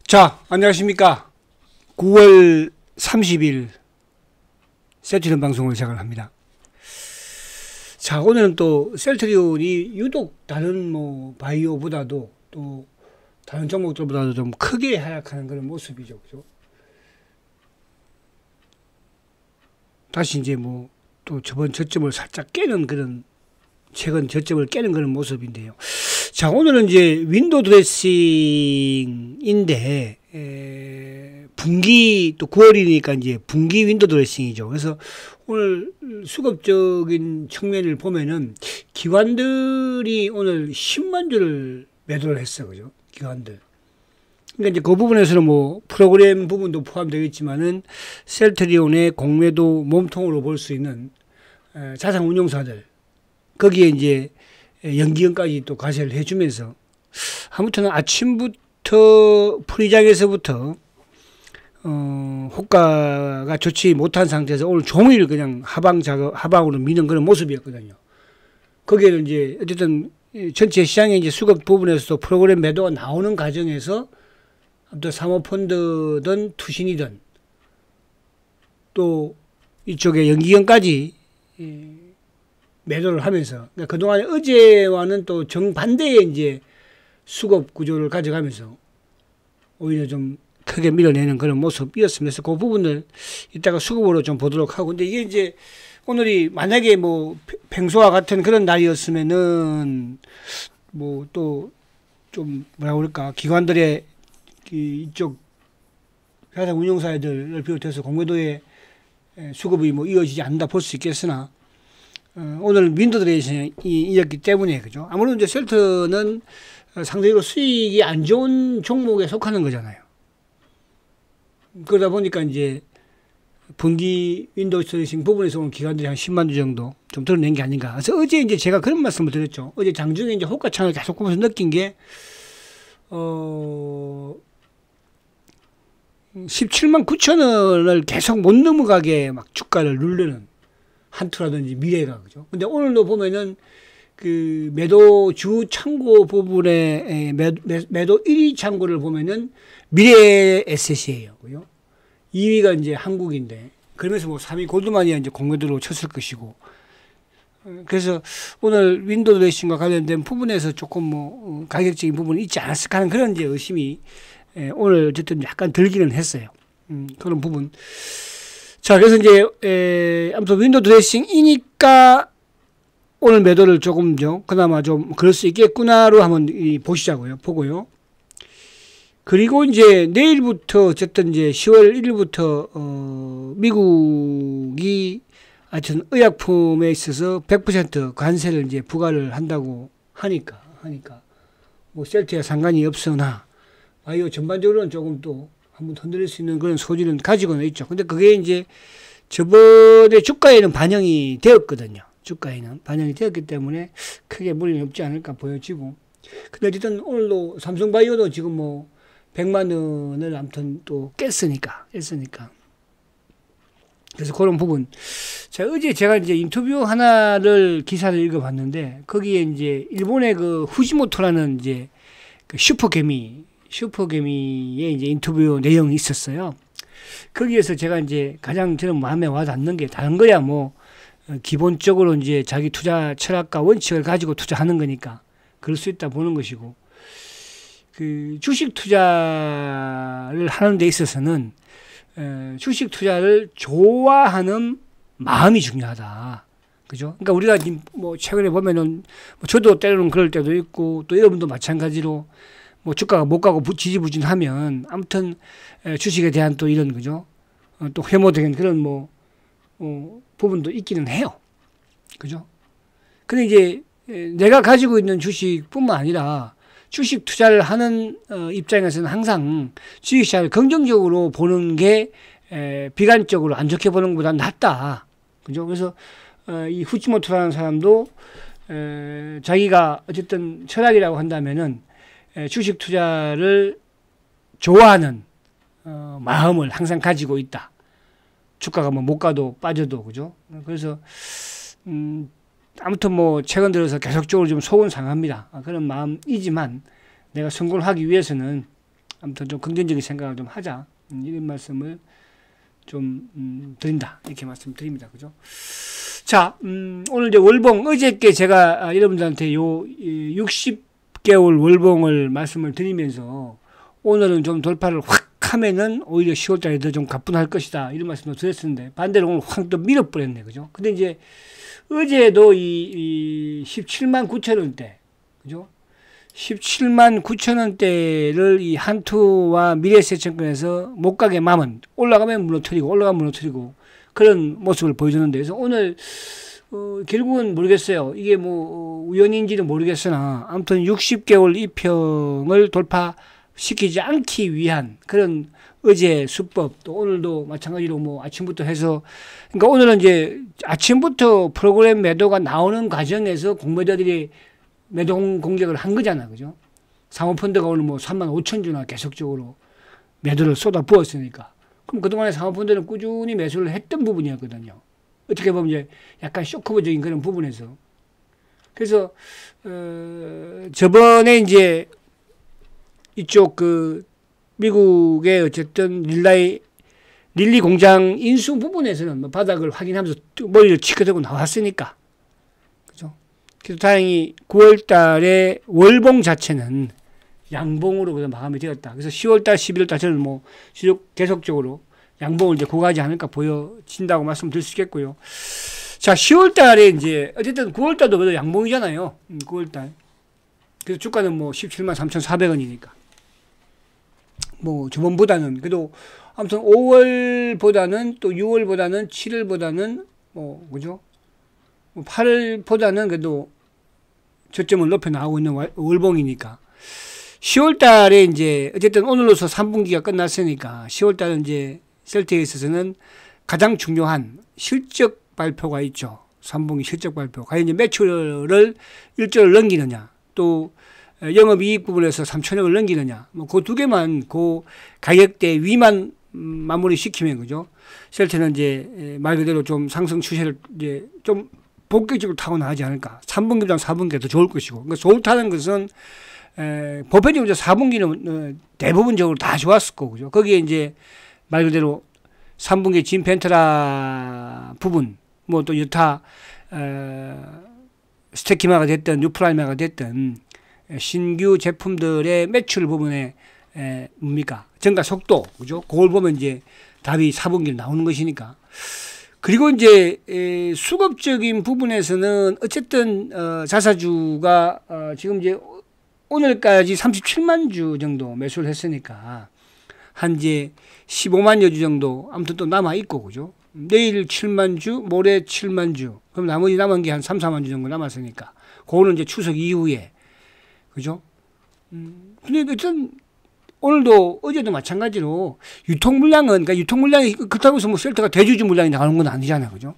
자, 안녕하십니까. 9월 30일 셀트리온 방송을 시작합니다. 자, 오늘은 또 셀트리온이 유독 다른 바이오보다도 또 다른 종목들보다도 좀 크게 하락하는 그런 모습이죠. 그죠? 다시 이제 또 저번 저점을 살짝 깨는 그런, 최근 저점을 깨는 그런 모습인데요. 자, 오늘은 이제 윈도우 드레싱인데, 분기, 또 9월이니까 이제 분기 윈도우 드레싱이죠. 그래서 오늘 수급적인 측면을 보면은 기관들이 오늘 10만 주를 매도를 했어. 그죠? 기관들. 그러니까 이제 그 부분에서는 프로그램 부분도 포함되겠지만은 셀트리온의 공매도 몸통으로 볼 수 있는 자산 운용사들, 거기에 이제 연기금까지 또 과세를 해주면서, 아무튼 아침부터 프리장에서부터 호가가 좋지 못한 상태에서 오늘 종일 그냥 하방으로 미는 그런 모습이었거든요. 거기에는 이제 어쨌든 전체 시장의 이제 수급 부분에서도 프로그램 매도가 나오는 과정에서 또 사모펀드든 투신이든 또 이쪽에 연기금까지 매도를 하면서, 그러니까 그동안 어제와는 또 정반대의 이제 수급 구조를 가져가면서 오히려 좀 크게 밀어내는 그런 모습이었습니다. 그래서 그 부분을 이따가 수급으로 좀 보도록 하고, 근데 이게 이제 오늘이 만약에 평소와 같은 그런 날이었으면은 또 좀 기관들의 이쪽 자산 운용사들을 비롯해서 공매도의 수급이 이어지지 않는다 볼 수 있겠으나, 오늘 윈도우 드레싱이었기 때문에, 그죠? 아무래도 이제 셀트는 상대적으로 수익이 안 좋은 종목에 속하는 거잖아요. 그러다 보니까 이제 분기 윈도우 드레싱 부분에서 오늘 기관들이 한 10만 주 정도 좀 드러낸 게 아닌가. 그래서 어제 이제 제가 그런 말씀을 드렸죠. 어제 장중에 이제 호가창을 계속 보면서 느낀 게, 17만 9천 원을 계속 못 넘어가게 막 주가를 누르는 한투라든지 미래가, 그죠? 근데 오늘도 보면은 그 매도 주 창고 부분에 매도 1위 창고를 보면은 미래 에셋이에요. 그죠? 2위가 이제 한국인데, 그러면서 3위 골드만이 이제 공매도로 쳤을 것이고, 그래서 오늘 윈도우 드레싱과 관련된 부분에서 조금 가격적인 부분이 있지 않았을까 하는 그런 이제 의심이 오늘 어쨌든 약간 들기는 했어요. 그런 부분. 자, 그래서 이제 아무튼 윈도우 드레싱이니까 오늘 매도를 조금 그나마 좀 그럴 수 있겠구나로 한번 보고요. 그리고 이제 내일부터 어쨌든 이제 10월 1일부터 미국이 하여튼 의약품에 있어서 100% 관세를 이제 부과를 한다고 하니까 셀트와 상관이 없으나 바이오 전반적으로는 조금 또 한번 흔들릴 수 있는 그런 소지는 가지고는 있죠. 근데 그게 이제 저번에 주가에는 반영이 되었거든요. 주가에는 반영이 되었기 때문에 크게 무리는 없지 않을까 보여지고. 근데 어쨌든 오늘도 삼성바이오도 지금 100만 원을 아무튼 또 깼으니까. 그래서 그런 부분. 자, 어제 제가 이제 인터뷰 하나를 기사를 읽어봤는데, 거기에 이제 일본의 그 후지모토라는 이제 그 슈퍼개미의 이제 인터뷰 내용이 있었어요. 거기에서 제가 이제 가장 저는 마음에 와닿는 게, 다른 거야 기본적으로 이제 자기 투자 철학과 원칙을 가지고 투자하는 거니까 그럴 수 있다 보는 것이고, 그 주식 투자를 하는 데 있어서는 주식 투자를 좋아하는 마음이 중요하다. 그죠? 그러니까 우리가 최근에 보면은 저도 때로는 그럴 때도 있고, 또 여러분도 마찬가지로 주가가 못 가고 지지부진하면 아무튼 주식에 대한 또 이런, 그죠? 또 회모적인 그런 부분도 있기는 해요. 그죠? 근데 이제 내가 가지고 있는 주식뿐만 아니라 주식 투자를 하는 입장에서는 항상 주식시장을 긍정적으로 보는 게 비관적으로 안 좋게 보는 것보다 낫다. 그죠? 그래서 이 후지모토라는 사람도 자기가 어쨌든 철학이라고 한다면은 주식 투자를 좋아하는 마음을 항상 가지고 있다. 주가가 못 가도 빠져도, 그죠? 그래서 아무튼 최근 들어서 계속적으로 좀 속은 상합니다. 그런 마음이지만 내가 성공을 하기 위해서는 아무튼 좀 긍정적인 생각을 좀 하자. 이런 말씀을 좀 드린다. 이렇게 말씀드립니다. 그죠? 자, 오늘 이제 월봉 어저께 제가 여러분들한테 요 60개월 월봉을 말씀을 드리면서 오늘은 좀 돌파를 확 하면은 오히려 10월달에 더 좀 가뿐할 것이다. 이런 말씀도 드렸었는데 반대로 오늘 확 또 밀어버렸네. 그죠? 근데 이제 어제도 이 17만 9천 원대, 그죠? 17만 9천 원대를 이 한투와 미래세증권에서 못 가게 막으면 올라가면 무너뜨리고 올라가면 무너뜨리고 그런 모습을 보여주는데, 그래서 오늘 결국은 모르겠어요. 이게 뭐 우연인지는 모르겠으나 아무튼 60개월 이평을 돌파시키지 않기 위한 그런 어제 수법, 또 오늘도 마찬가지로 뭐 아침부터 해서, 그러니까 오늘은 이제 아침부터 프로그램 매도가 나오는 과정에서 공매도들이 매도 공격을 한 거잖아. 그죠? 사모펀드가 오늘 뭐 3만 5천 주나 계속적으로 매도를 쏟아 부었으니까. 그럼 그동안에 사모펀드는 꾸준히 매수를 했던 부분이었거든요. 어떻게 보면 이제 약간 쇼크적인 그런 부분에서. 그래서, 저번에 이제 이쪽 그 미국의 어쨌든 릴리 공장 인수 부분에서는 뭐 바닥을 확인하면서 머리를 치켜들고 나왔으니까. 그죠? 그래서 다행히 9월 달에 월봉 자체는 양봉으로 그냥 마감이 되었다. 그래서 10월 달, 11월 달 저는 뭐 계속적으로 양봉을 이제 구가하지 않을까 보여진다고 말씀드릴 수 있겠고요. 자, 10월 달에 이제 어쨌든 9월 달도 그래도 양봉이잖아요. 9월 달. 그래서 주가는 뭐 17만 3,400원이니까. 뭐 저번보다는 그래도 아무튼 5월보다는 또 6월보다는 7월보다는 뭐 그죠? 8월보다는 그래도 저점을 높여 나가고 있는 월봉이니까 10월 달에 이제 어쨌든 오늘로서 3분기가 끝났으니까 10월 달은 이제 셀트에 있어서는 가장 중요한 실적 발표가 있죠. 3분기 실적 발표. 과연 이제 매출을 1조를 넘기느냐, 또 영업이익 부분에서 3천억을 넘기느냐, 뭐 그 두 개만 그 가격대 위만 마무리 시키면 그죠? 셀트는 이제 말 그대로 좀 상승 추세를 이제 좀 본격적으로 타고 나가지 않을까. 3분기보다 4분기가 더 좋을 것이고. 그러니까 좋다는 것은 보편적으로 4분기는 대부분적으로 다 좋았을 거고, 그죠? 거기에 이제 말 그대로 3분기 진펜트라 부분, 뭐 또 여타 스테키마가 됐든 뉴프라이마가 됐든 신규 제품들의 매출 부분에 뭡니까? 증가 속도, 그죠? 그걸 보면 이제 답이 4분기로 나오는 것이니까. 그리고 이제 수급적인 부분에서는 어쨌든 자사주가 지금 이제 오늘까지 37만 주 정도 매수를 했으니까 한 이제 15만여 주 정도 아무튼 또 남아 있고, 그죠? 내일 7만 주, 모레 7만 주, 그럼 나머지 남은 게 한 3, 4만 주 정도 남았으니까 그거는 이제 추석 이후에, 그죠? 근데 일단 오늘도 어제도 마찬가지로 유통 물량은, 그러니까 유통 물량이 그렇다고 해서 뭐 셀트가 대주주 물량이 나오는 건 아니잖아요, 그죠?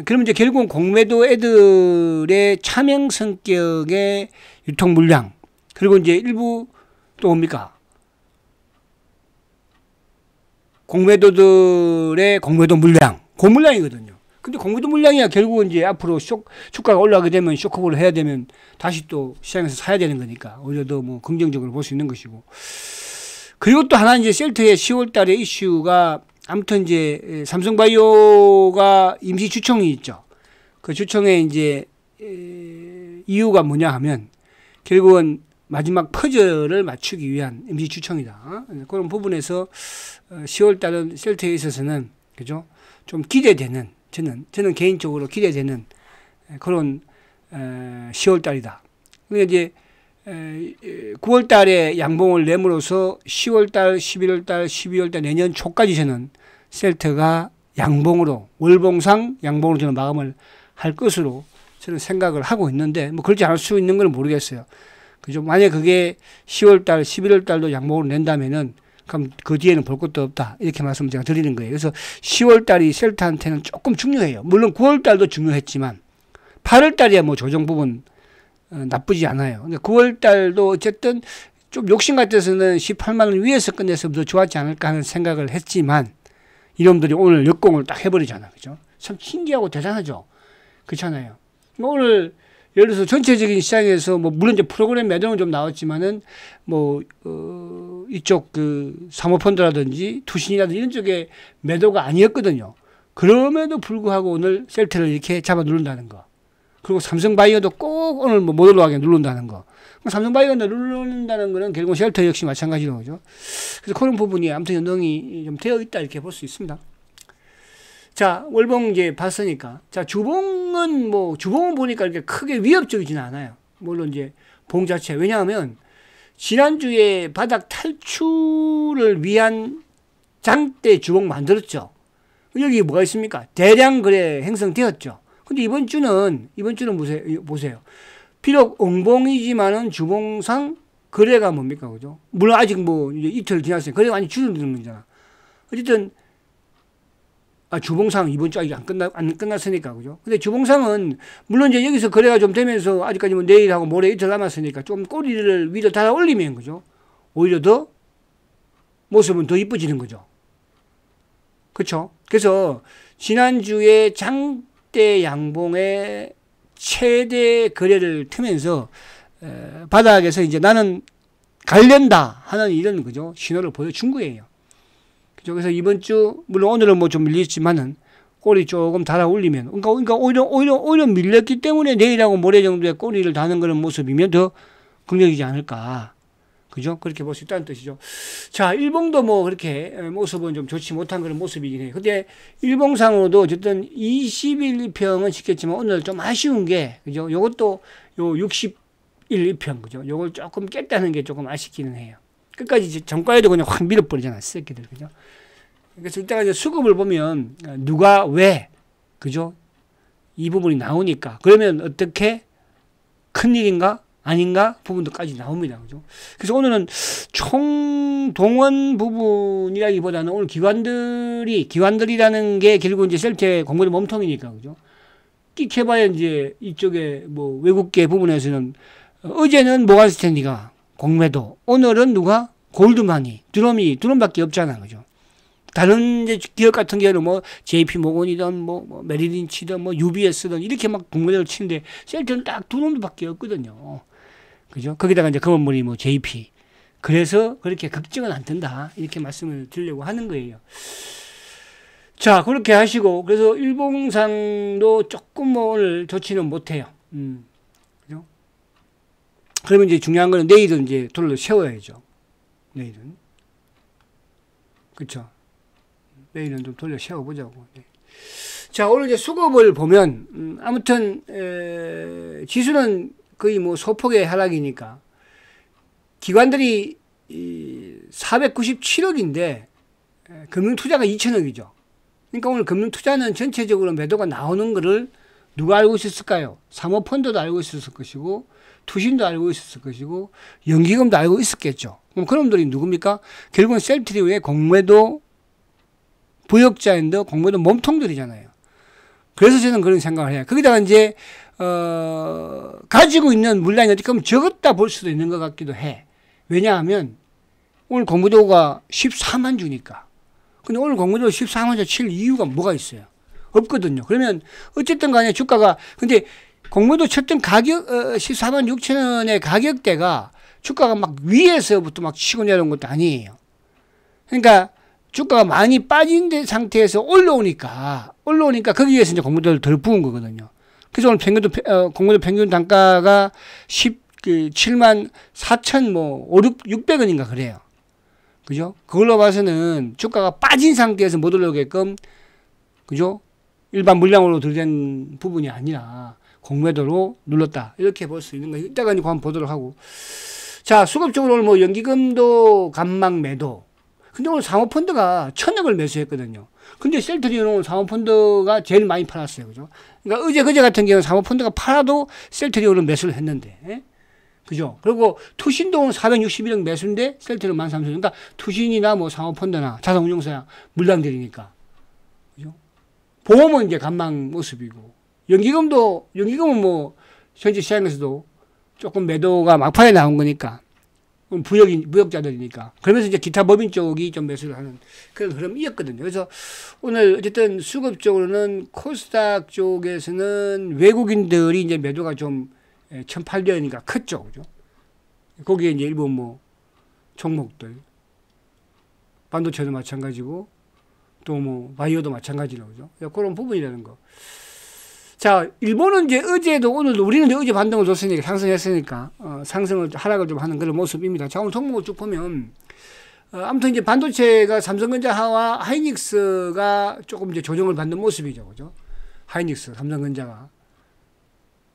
그러면 이제 결국은 공매도 애들의 차명 성격의 유통 물량, 그리고 이제 일부 또 뭡니까? 공매도들의 공매도 물량, 그 물량이거든요. 근데 공매도 물량이야 결국은 이제 앞으로 주가가 올라가게 되면 쇼크업을 해야 되면 다시 또 시장에서 사야 되는 거니까 오히려 더 뭐 긍정적으로 볼 수 있는 것이고. 그리고 또 하나 이제 셀트의 10월 달에 이슈가 아무튼 이제 삼성바이오가 임시 주총이 있죠. 그 주총에 이제 이유가 뭐냐 하면 결국은 마지막 퍼즐을 맞추기 위한 임시 주총이다. 그런 부분에서 10월 달은 셀트에 있어서는 그죠? 좀 기대되는, 저는 개인적으로 기대되는 그런 10월 달이다. 그러니까 이제 9월 달에 양봉을 내므로써 10월 달, 11월 달, 12월 달 내년 초까지 저는 셀트가 양봉으로, 월봉상 양봉으로 저는 마감을 할 것으로 저는 생각을 하고 있는데, 뭐 그렇지 않을 수 있는 건 모르겠어요. 그죠? 만약 그게 10월 달, 11월 달도 양봉으로 낸다면은 그럼 그 뒤에는 볼 것도 없다. 이렇게 말씀을 제가 드리는 거예요. 그래서 10월 달이 셀트한테는 조금 중요해요. 물론 9월 달도 중요했지만 8월 달이야 뭐 조정 부분 나쁘지 않아요. 근데 9월 달도 어쨌든 좀 욕심 같아서는 18만 원 위에서 끝냈으면 더 좋았지 않을까 하는 생각을 했지만 이놈들이 오늘 역공을 딱 해버리잖아. 그죠? 참 신기하고 대단하죠. 그렇잖아요. 오늘 예를 들어서 전체적인 시장에서 뭐 물론 이제 프로그램 매도는 좀 나왔지만은 뭐 이쪽 그 사모펀드라든지 투신이라든지 이런 쪽에 매도가 아니었거든요. 그럼에도 불구하고 오늘 셀트를 이렇게 잡아 누른다는 거. 그리고 삼성바이오도 꼭 오늘 뭐 못 올라가게 누른다는 거. 삼성바이오가 누른다는 거는 결국 셀트 역시 마찬가지로 그죠. 그래서 그런 부분이 아무튼 연동이 좀 되어 있다 이렇게 볼 수 있습니다. 자, 월봉 이제 봤으니까. 자, 주봉은 보니까 이렇게 크게 위협적이지는 않아요. 물론 이제 봉 자체. 왜냐하면 지난주에 바닥 탈출을 위한 장대 주봉 만들었죠. 여기 뭐가 있습니까? 대량 거래 형성되었죠. 근데 이번 주는 보세요. 비록 음봉이지만은 주봉상 거래가 뭡니까? 그죠? 물론 아직 뭐 이제 이틀 지났으니 거래가 많이 줄어드는 거잖아. 어쨌든 주봉상 이번 주 아직 안 끝났으니까 그죠? 근데 주봉상은 물론 이제 여기서 거래가 좀 되면서 아직까지 뭐 내일하고 모레 이틀 남았으니까 좀 꼬리를 위로 달아 올리면 그죠? 오히려 더 모습은 더 이뻐지는 거죠. 그렇죠? 그래서 지난주에 장대 양봉의 최대 거래를 트면서 바닥에서 이제 나는 갈련다 하는 이런 그죠? 신호를 보여준 거예요. 그죠? 그래서 이번 주 물론 오늘은 뭐 좀 밀렸지만은 꼬리 조금 달아 올리면 그러니까 오히려 밀렸기 때문에 내일하고 모레 정도에 꼬리를 다는 그런 모습이면 더 긍정이지 않을까. 그죠? 그렇게 볼 수 있다는 뜻이죠. 자, 일봉도 뭐 그렇게 모습은 좀 좋지 못한 그런 모습이긴 해요. 근데 일봉상으로도 어쨌든 21일평은 시켰지만 오늘 좀 아쉬운 게, 그죠? 요것도 요 61일평, 그죠? 요걸 조금 깼다는 게 조금 아쉽기는 해요. 끝까지 정가에도 그냥 확 밀어버리잖아, 새끼들, 그죠? 그래서 이따가 이제 수급을 보면 누가 왜, 그죠? 이 부분이 나오니까. 그러면 어떻게 큰일인가? 아닌가? 부분도까지 나옵니다. 그죠? 그래서 오늘은 총동원 부분이라기보다는 오늘 기관들이라는 게 결국 이제 셀트의 공모의 몸통이니까, 그죠? 끽해봐야 이제 이쪽에 뭐 외국계 부분에서는 어제는 모간 스탠리가 공매도, 오늘은 누가? 골드만이, 드럼밖에 없잖아. 그죠? 다른 이제 기업 같은 경우는 뭐 JP 모건이든 뭐 메리린치든 뭐 UBS든 이렇게 막 공매도를 치는데 셀트는 딱 두 놈들밖에 없거든요. 그죠? 거기다가 이제 검은머리 뭐 JP. 그래서 그렇게 걱정은 안 된다. 이렇게 말씀을 드리려고 하는 거예요. 자, 그렇게 하시고, 그래서 일봉상도 조금 뭐 오늘 좋지는 못해요. 그죠? 그러면 이제 중요한 거는 내일은 이제 돌을 세워야죠. 내일은. 그쵸? 내일은 좀 돌려 세워보자고. 네. 자, 오늘 이제 수급을 보면, 아무튼, 지수는 거의 뭐 소폭의 하락이니까 기관들이 497억인데 금융투자가 2천억이죠. 그러니까 오늘 금융투자는 전체적으로 매도가 나오는 거를 누가 알고 있었을까요? 사모펀드도 알고 있었을 것이고 투신도 알고 있었을 것이고 연기금도 알고 있었겠죠. 그럼 그놈들이 누굽니까? 결국은 셀트리오의 공매도 부역자인데 공매도 몸통들이잖아요. 그래서 저는 그런 생각을 해요. 거기다가 이제 가지고 있는 물량이 어떻게 보면 적었다 볼 수도 있는 것 같기도 해. 왜냐하면 오늘 공매도가 14만 주니까. 근데 오늘 공매도 14만 주 칠 이유가 뭐가 있어요? 없거든요. 그러면 어쨌든 간에 주가가, 근데 공매도 쳤던 가격, 14만 6천 원의 가격대가 주가가 막 위에서부터 막 치고 내려온 것도 아니에요. 그러니까 주가가 많이 빠진 상태에서 올라오니까 거기에서 이제 공매도를 덜 부은 거거든요. 그래서 오늘 공매도 평균 단가가 7만 4천 600원인가 그래요. 그죠? 그걸로 봐서는 주가가 빠진 상태에서 못 올라오게끔, 그죠? 일반 물량으로 들어된 부분이 아니라 공매도로 눌렀다. 이렇게 볼 수 있는 거예요. 이따가 이제 한번 보도록 하고. 자, 수급적으로 오늘 뭐 연기금도 간막 매도. 근데 오늘 사모펀드가 1,000억을 매수했거든요. 근데 셀트리온은 사모펀드가 제일 많이 팔았어요. 그죠? 그러니까 그제 같은 경우는 사모펀드가 팔아도 셀트리온은 매수를 했는데. 예? 그죠? 그리고 투신도 461억 매수인데 셀트리온 13,000원. 그러니까 투신이나 뭐 사모펀드나 자산운용사야 물량들이니까. 그죠? 보험은 이제 간망 모습이고. 연기금은 뭐 현재 시장에서도 조금 매도가 막판에 나온 거니까. 부역자들이니까. 그러면서 이제 기타 법인 쪽이 좀 매수를 하는 그런 흐름이었거든요. 그래서 오늘 어쨌든 수급적으로는 코스닥 쪽에서는 외국인들이 이제 매도가 좀 1,800원이니까 컸죠. 그죠? 거기에 이제 일부 뭐 종목들. 반도체도 마찬가지고 또 뭐 바이오도 마찬가지로 그죠? 그런 부분이라는 거. 자, 일본은 이제 어제도 오늘도 우리는 이제 어제 반등을 줬으니까 상승했으니까 상승을 하락을 좀 하는 그런 모습입니다. 자, 오늘 종목을 쭉 보면 아무튼 이제 반도체가 삼성전자와 하이닉스가 조금 이제 조정을 받는 모습이죠, 그죠? 하이닉스, 삼성전자가.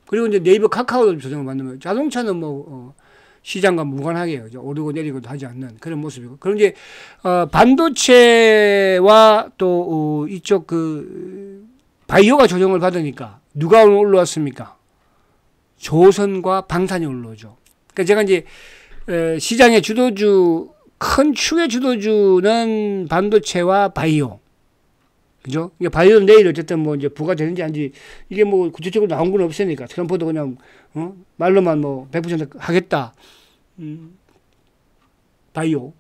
그리고 이제 네이버 카카오도 조정을 받는 거예요. 자동차는 뭐 시장과 무관하게 그죠? 오르고 내리고도 하지 않는 그런 모습이고. 그럼 이제 반도체와 또 이쪽 그 바이오가 조정을 받으니까 누가 오늘 올라왔습니까? 조선과 방산이 올라오죠. 그러니까 제가 이제 시장의 주도주 큰 축의 주도주는 반도체와 바이오. 그죠? 그러니까 바이오는 내일 어쨌든 뭐 이제 부가 되는지 아닌지 이게 뭐 구체적으로 나온 건 없으니까 트럼프도 그냥 말로만 뭐 100% 하겠다. 바이오.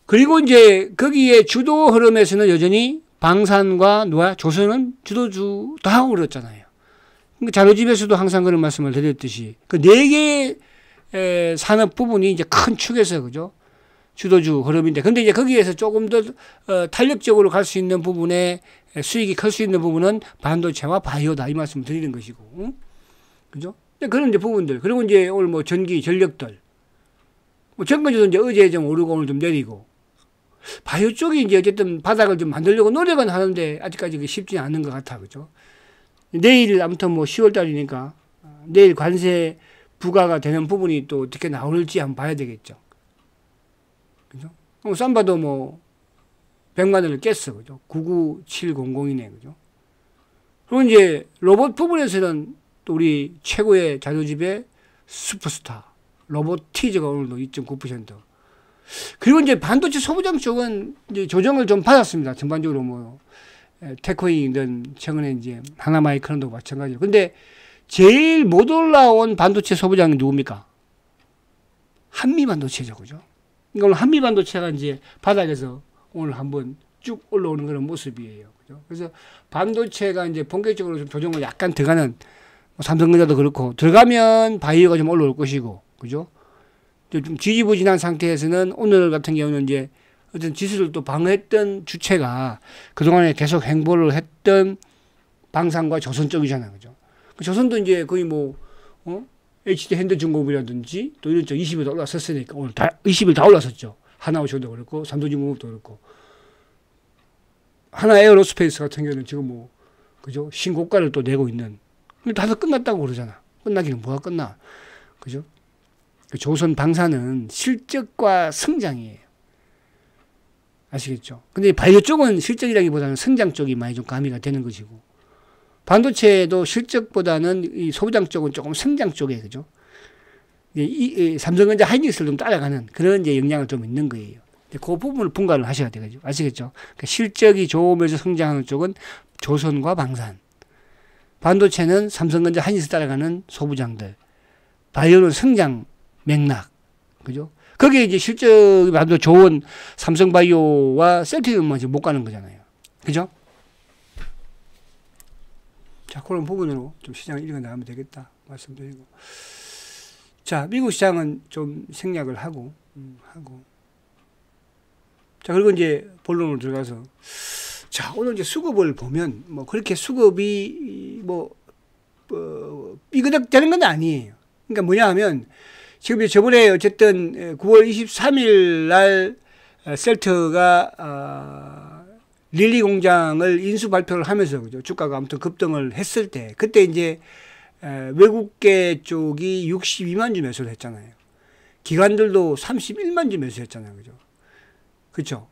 그리고 이제 거기에 주도 흐름에서는 여전히 방산과 조선은 주도주 다 오르었잖아요. 그러니까 자료집에서도 항상 그런 말씀을 드렸듯이 그 네 개의 산업 부분이 이제 큰 축에서 그죠? 주도주 흐름인데, 근데 이제 거기에서 조금 더 탄력적으로 갈 수 있는 부분에 수익이 클 수 있는 부분은 반도체와 바이오다 이 말씀을 드리는 것이고, 그죠? 그런 이제 부분들. 그리고 이제 오늘 뭐 전기, 전력들, 뭐 전기도 이제 어제 좀 오르고 오늘 좀 내리고, 바이오 쪽이 이제 어쨌든 바닥을 좀 만들려고 노력은 하는데 아직까지 쉽지 않은 것 같아, 그죠? 내일 아무튼 뭐 10월 달이니까 내일 관세 부과가 되는 부분이 또 어떻게 나올지 한번 봐야 되겠죠. 그죠? 삼바도 뭐 100만 원을 깼어. 그죠? 99700이네. 그죠? 그리고 이제 로봇 부분에서는 또 우리 최고의 자료집의 슈퍼스타 로보티즈가 오늘도 2.9%. 그리고 이제 반도체 소부장 쪽은 이제 조정을 좀 받았습니다. 전반적으로 뭐 테코이든 최근에 이제 하나마이크론도 마찬가지로. 근데 제일 못 올라온 반도체 소부장이 누굽니까? 한미반도체죠. 그죠? 그러니까 오늘 한미반도체가 이제 바닥에서 오늘 한번 쭉 올라오는 그런 모습이에요. 그죠? 그래서 반도체가 이제 본격적으로 좀 조정을 약간 들어가는, 삼성전자도 그렇고, 들어가면 바이오가 좀 올라올 것이고, 그죠? 좀 지지부진한 상태에서는 오늘 같은 경우는 이제 어떤 지수를 또 방어했던 주체가 그동안에 계속 행보를 했던 방산과 조선 쪽이잖아요. 그죠? 조선도 이제 거의 뭐, HD 핸드중공업이라든지 또 이런 쪽 20일 다 올라섰으니까 오늘 다 20일 다 올라섰죠. 하나오션도 그렇고 삼도중공업도 그렇고 하나 에어로스페이스 같은 경우는 지금 뭐 그죠 신고가를 또 내고 있는. 다들 끝났다고 그러잖아. 끝나기는 뭐가 끝나, 그죠? 조선 방사는 실적과 성장이에요. 아시겠죠? 근데 바이오 쪽은 실적이라기보다는 성장 쪽이 많이 좀 가미가 되는 것이고. 반도체도 실적보다는 이 소부장 쪽은 조금 성장 쪽에, 그죠? 이 삼성전자 하이닉스를 좀 따라가는 그런 이제 영향을 좀 있는 거예요. 그 부분을 분간을 하셔야 되겠죠. 아시겠죠? 그러니까 실적이 좋으면서 성장하는 쪽은 조선과 방산. 반도체는 삼성전자 하이닉스 따라가는 소부장들. 바이오는 성장 맥락. 그죠? 거기에 이제 실적이 아주 좋은 삼성바이오와 셀트리온만 지금 못 가는 거잖아요. 그죠? 자, 그런 부분으로 좀 시장을 읽어 나가면 되겠다 말씀드리고. 자, 미국 시장은 좀 생략을 하고. 자, 그리고 이제 본론으로 들어가서. 자, 오늘 이제 수급을 보면 뭐 그렇게 수급이 삐그덕 되는 건 아니에요. 그러니까 뭐냐 하면 지금 저번에 어쨌든 9월 23일 날 셀트가 릴리 공장을 인수 발표를 하면서 그죠? 주가가 아무튼 급등을 했을 때 그때 이제 외국계 쪽이 62만 주 매수를 했잖아요. 기관들도 31만 주 매수했잖아요. 그죠? 그렇죠?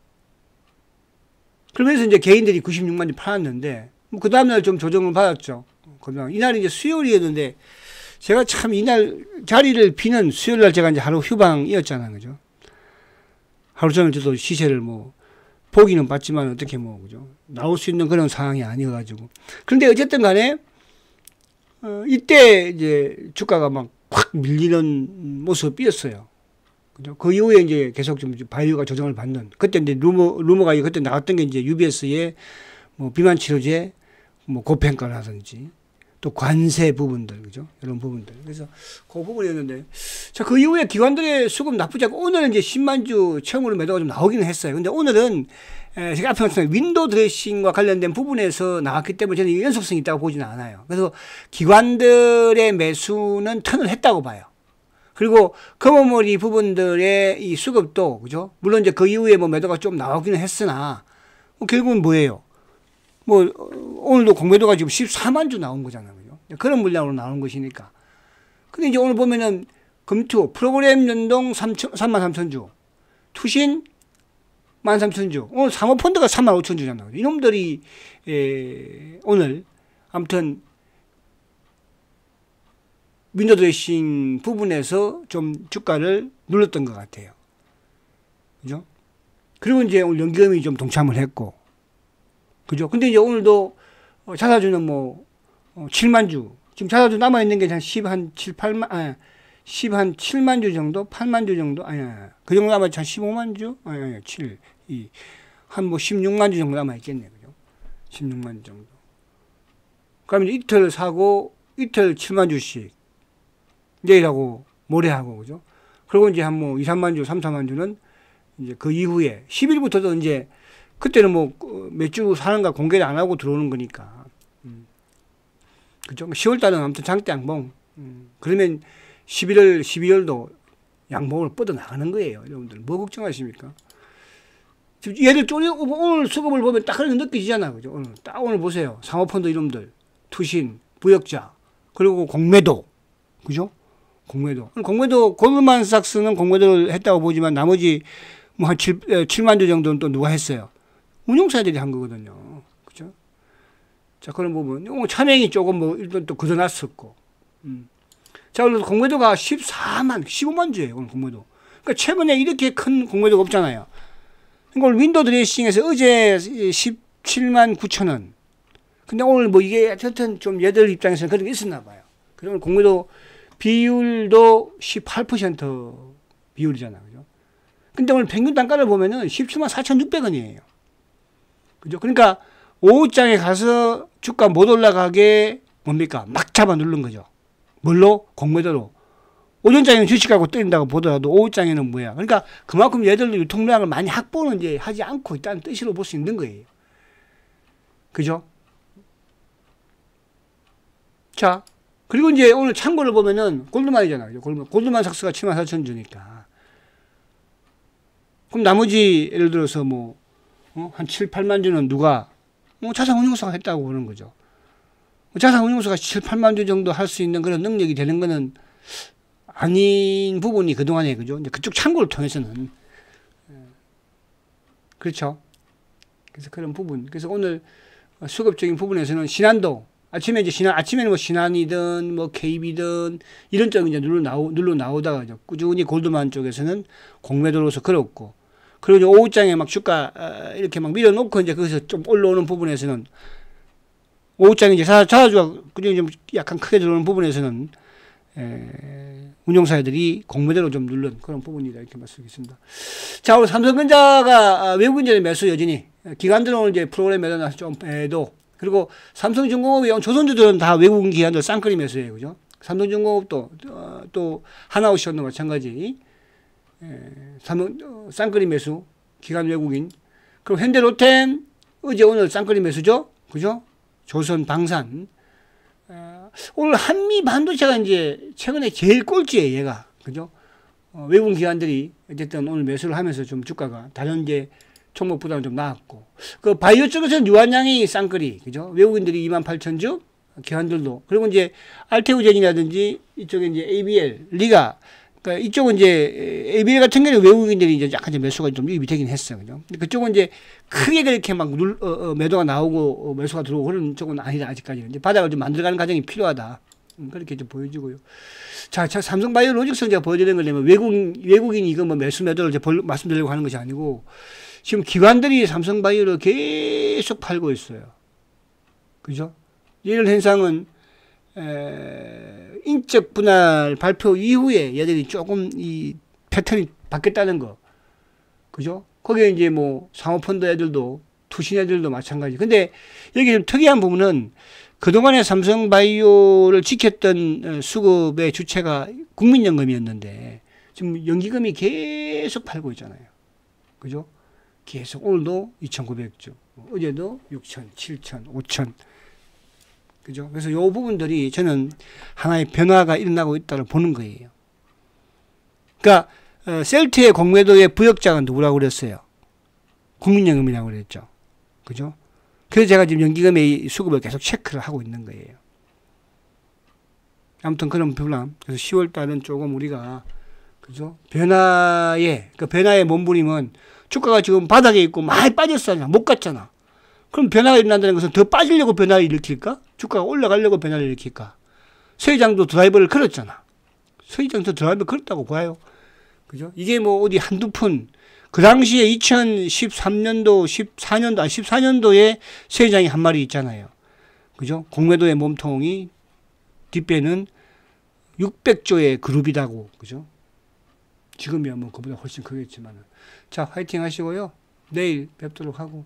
그러면서 이제 개인들이 96만 주 팔았는데 뭐 그 다음날 좀 조정을 받았죠. 이날이 이제 수요일이었는데 제가 참 이날 자리를 비는 수요일날 제가 이제 하루 휴방이었잖아요. 그죠? 하루 종일 저도 시세를 뭐 보기는 봤지만 어떻게 뭐 그죠? 나올 수 있는 그런 상황이 아니어가지고. 그런데 어쨌든 간에 이때 이제 주가가 막 확 밀리는 모습이었어요. 그죠? 그 이후에 이제 계속 좀 바이오가 조정을 받는. 그때 이제 루머가 그때 나왔던 게 이제 UBS의 뭐 비만 치료제 뭐 고평가라든지 또 관세 부분들, 그죠? 이런 부분들. 그래서 그 부분이었는데, 자, 그 이후에 기관들의 수급 나쁘지 않고, 오늘은 이제 10만 주 처음으로 매도가 좀 나오기는 했어요. 근데 오늘은, 제가 앞에 말씀드린 윈도우 드레싱과 관련된 부분에서 나왔기 때문에 저는 연속성이 있다고 보지는 않아요. 그래서 기관들의 매수는 턴을 했다고 봐요. 그리고 검은머리 부분들의 이 수급도, 그죠? 물론 이제 그 이후에 뭐 매도가 좀 나오기는 했으나, 결국은 뭐예요? 뭐 오늘도 공매도가 지금 14만 주 나온 거잖아요. 그죠? 그런 물량으로 나오는 것이니까. 근데 이제 오늘 보면은 금투 프로그램 연동 33,000주, 투신 13,000주, 오늘 사모펀드가 35,000주잖아요. 이놈들이 오늘 아무튼 윈도우 드레싱 부분에서 좀 주가를 눌렀던 것 같아요. 그죠? 그리고 이제 오늘 연기금이 좀 동참을 했고, 그죠? 근데 이제 오늘도 자사주는 뭐 7만 주, 지금 자사주 남아 있는 게 한 7만 주 정도, 8만 주 정도, 그 정도 남아 있지, 한 15만 주, 한 뭐 16만 주 정도 남아 있겠네요, 그죠? 16만 주 정도. 그러면 이틀 사고 이틀 7만 주씩 내일하고 모레하고, 그죠? 그리고 이제 한 뭐 2, 3만 주, 3, 4만 주는 이제 그 이후에 10일부터도 이제 그때는 뭐 몇 주 사는가 공개를 안 하고 들어오는 거니까. 그죠? 10월 달은 아무튼 장대 양봉. 그러면 11월, 12월도 양봉을 뻗어 나가는 거예요. 여러분들. 뭐 걱정하십니까? 지금 얘들 오늘 수급을 보면 딱 그렇게 느껴지잖아. 그죠? 오늘 보세요. 상호펀드 이름들. 투신, 부역자, 그리고 공매도. 그죠? 공매도. 골드만삭스는 공매도를 했다고 보지만 나머지 뭐 한 7만 주 정도는 또 누가 했어요? 운용사들이 한 거거든요. 그죠? 자, 그런 부분. 차명이 조금 뭐 일단 또 걷어놨었고. 자, 오늘 공매도가 15만 주예요. 오늘 공매도. 그러니까 최근에 이렇게 큰 공매도가 없잖아요. 그러니까 오늘 윈도우 드레싱에서 어제 17만 9천 원. 근데 오늘 뭐 이게 하여튼 좀 얘들 입장에서는 그런 게 있었나 봐요. 그리고 공매도 비율도 18% 비율이잖아. 그죠? 근데 오늘 평균 단가를 보면은 17만 4,600원이에요. 그죠? 그러니까 오후장에 가서 주가 못 올라가게 뭡니까? 막 잡아 누른 거죠. 뭘로? 공매도로. 오전장에는 주식하고 때린다고 보더라도 오후장에는 뭐야? 그러니까 그만큼 얘들도 유통량을 많이 확보는 이제 하지 않고 있다는 뜻으로 볼 수 있는 거예요. 그죠? 자, 그리고 이제 오늘 참고를 보면은 골드만이잖아요. 골드만삭스가 74,000주니까. 그럼 나머지 예를 들어서 뭐 한 7, 8만 주는 누가 자산운용사가 했다고 보는 거죠. 자산운용사가 7, 8만 주 정도 할 수 있는 그런 능력이 되는 거는 아닌 부분이 그동안에, 그죠? 이제 그쪽 참고를 통해서는. 그렇죠. 그래서 그런 부분. 그래서 오늘 수급적인 부분에서는 신한도 아침에 이제 아침에는 뭐 신한이든 뭐 KB든 이런 쪽이 이제 눌러 나오다가 꾸준히 골드만 쪽에서는 공매도로서 걸었고, 그리고 이제 오후장에 막 주가 이렇게 막 밀어놓고 이제 거기서 좀 올라오는 부분에서는 오후장에 이제 자사주가 꾸준히 좀 약간 크게 들어오는 부분에서는 운용사들이 공매도로 좀 누른 그런 부분이다, 이렇게 말씀드리겠습니다. 자, 오늘 삼성전자가 외국인들의 매수 여전히, 기관들은 오늘 이제 프로그램 매도나 좀 매도, 그리고 삼성중공업이 조선주들은 다 외국인 기관들 쌍끌이 매수예요, 그죠? 삼성중공업도 또 하나오션도 마찬가지. 쌍끌이 매수, 기관 외국인. 그리고 현대로템, 어제 오늘 쌍끌이 매수죠? 그죠? 조선 방산. 오늘 한미 반도체가 이제 최근에 제일 꼴찌예요, 얘가. 그죠? 외국인 기관들이 어쨌든 오늘 매수를 하면서 좀 주가가 다른 이제 종목보다는 좀 나았고. 그 바이오 쪽에서는 유한양이 쌍끌이, 그죠? 외국인들이 28,000주, 기관들도. 그리고 이제 알테우젠이라든지 이쪽에 이제 ABL, 리가, 그러니까 이쪽은 이제 ABL 같은 경우는 외국인들이 이제 약간 매수가 좀 유입이 되긴 했어요. 그죠? 근데 그쪽은 이제 크게 그렇게 막 매도가 나오고 매수가 들어오고 그런 쪽은 아니다, 아직까지는. 이제 바닥을 좀 만들어가는 과정이 필요하다. 그렇게 좀 보여지고요. 자, 삼성바이오로직스 제가 보여드리는 걸 내면 외국인이 이거 뭐 매수 매도를 이제 말씀드리려고 하는 것이 아니고 지금 기관들이 삼성바이오를 계속 팔고 있어요. 그죠? 이런 현상은 인적 분할 발표 이후에 얘들이 조금 이 패턴이 바뀌었다는 거. 그죠? 거기에 이제 뭐 상호펀드 애들도 투신 애들도 마찬가지. 근데 여기 좀 특이한 부분은 그동안에 삼성바이오를 지켰던 수급의 주체가 국민연금이었는데 지금 연기금이 계속 팔고 있잖아요. 그죠? 계속 오늘도 2,900주, 어제도 6,000, 7,000, 5,000. 그죠? 그래서 이 부분들이 저는 하나의 변화가 일어나고 있다고 보는 거예요. 그러니까 셀트의 공매도의 부역자가 누구라고 그랬어요? 국민연금이라고 그랬죠. 그죠? 그래서 제가 지금 연기금의 수급을 계속 체크를 하고 있는 거예요. 아무튼 그런 변화. 그래서 10월 달은 조금 우리가 그죠? 그 변화의 몸부림은 주가가 지금 바닥에 있고 많이 빠졌잖아. 못 갔잖아. 그럼 변화가 일어난다는 것은 더 빠지려고 변화를 일으킬까? 주가가 올라가려고 변화를 일으킬까? 서회장도 드라이버를 걸었잖아. 서회장도 드라이버 걸었다고 봐요. 그죠? 이게 뭐 어디 한두 푼. 그 당시에 2013년도, 14년도에 서회장이 한 말이 있잖아요. 그죠? 공매도의 몸통이 뒷배는 600조의 그룹이다고. 그죠? 지금이야 뭐 그보다 훨씬 크겠지만은. 자, 화이팅 하시고요. 내일 뵙도록 하고.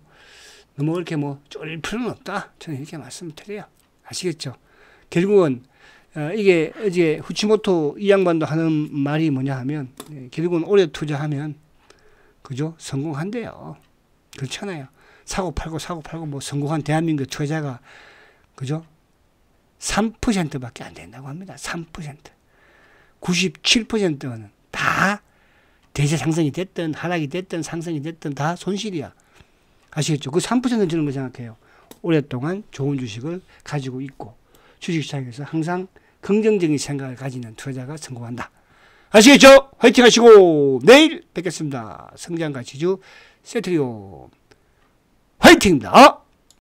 너무 그렇게 뭐 쫄릴 필요는 없다. 저는 이렇게 말씀드려요. 아시겠죠? 결국은 이게 어제 후치모토 이 양반도 하는 말이 뭐냐 하면 결국은 오래 투자하면 그죠? 성공한대요. 그렇잖아요. 사고 팔고 뭐 성공한 대한민국 투자자가 그죠? 3%밖에 안 된다고 합니다. 3%. 97%는 다 대세 상승이 됐든 하락이 됐든 상승이 됐든 다 손실이야. 아시겠죠? 그 3%는 저는 뭐 생각해요. 오랫동안 좋은 주식을 가지고 있고 주식시장에서 항상 긍정적인 생각을 가지는 투자자가 성공한다. 아시겠죠? 화이팅 하시고 내일 뵙겠습니다. 성장가치주 세트리온 화이팅입니다.